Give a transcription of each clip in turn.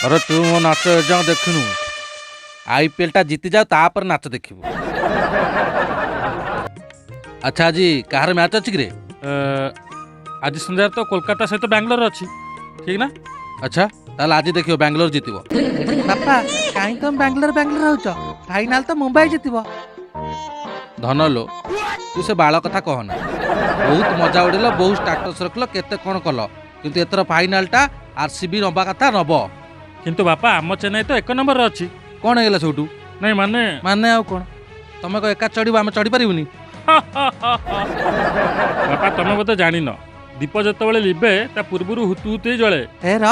अरे तू मो नाच एजां देखनु आईपीएल टा जीति जाओ तापर नाच देखिबू। अच्छा जी कहार मैच अछि कि रे? आज संध्या तो कोलकाता सहित बैंगलोर अच्छी ठीक ना। अच्छा ताल आज देखियो बैंगलोर जीतिबो। बापा काई तुम बैंगलोर रहउछ फाइनल तो मुंबई जीतिबो। धन लो तू से बाल कथा कहना बहुत मजा उड़ेल बहुत स्टाटस रखल केते कौन कल किंतु एथर फाइनाल टा आरसीबी नबा कथा नब किंतु बापा आम चेन्नई तो एक नंबर अच्छी कौन ହେଇଗଲା ସେଠୁ नहीं माने माने आउ कौन तमे को एका चढ़िबो आमे चढ़ी परिबुनी। बापा तमे बोधे जानी न दीप जतबेले लिबे ता पूर्वरु हुतु हुतु ही जळे। ए र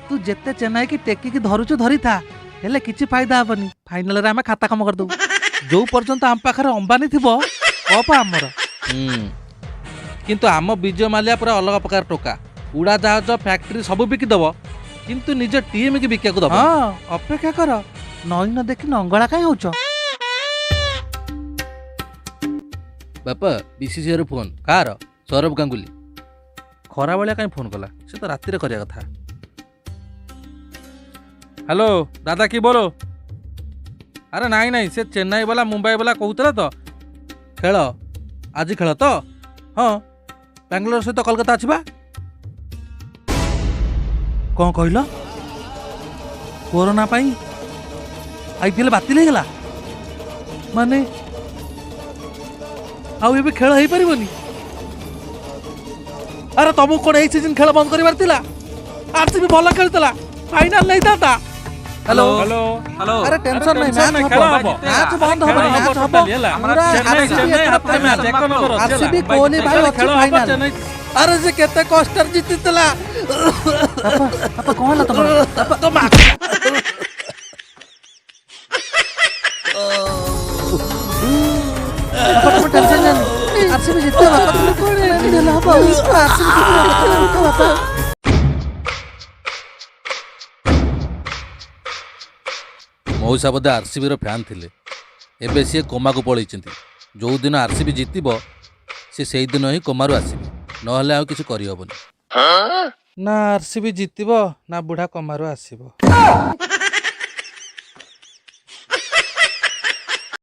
तू जेते चेन्नई की टेकी की धरुछु धरी था हेले किछि फायदा हबनी फाइनल रे हमें खाता कम कर दऊ जो पर्यंत आम पाखरे अंबानी थिबो कप हमर। किंतु आम विजय माल्या पूरा अलग प्रकार टोका उड़ा जहाज फैक्ट्री सब बिकी दब किंतु निज टीम की बिकिया को दब। हां अपेक्षा कर नई न देखि नंगळा काई होछ। बापा बीसीसीआई रो फोन कार सौरभ गांगुली खरा बेलिया काई फोन कला से तो राति रे करिया कथा। हेलो दादा की बोलो। अरे नाई नाई से चेन्नई वाला मुंबई वाला कहूतला तो खेल आज खेल तो हाँ बैंगलोर सहित कोलकाता अछि बा। कौन कहलो कोरोना पाई आईपीएल बातिल हो गला माने आउ एबे खेल हो परिबनी। अरे तुमको कोन ए सीजन खेल बंद करिवार तिला आरसीबी भलो खेलतला फाइनल नहीं था। हेलो हेलो हेलो अरे टेंशन नहीं मैच खेल हबो हबो मैच बंद हबो मैच हबो हमरा चेन्नई चेन्नई हाथ में मैच एक नंबर अच्छी आरसीबी कोहली भाई अच्छी फाइनल। अरे से केते कष्टर जीतितला पापा पापा कौन ला तुम तो मा पापा टेंशन नहीं आरसीबी जीते पापा तुम कोन खेल हबो आरसीबी जीते पापा। मौसा बोधे आरसीबी रो फैन थिले एबे सी कोमा को पळैचंती जो दिन आरसीबी जीतिबो से दिन ही कोमारू आसीबे नहले आ किछु करि हबनी। ना आरसीबी जीतिबो ना बुढ़ा कमारो आसीबो।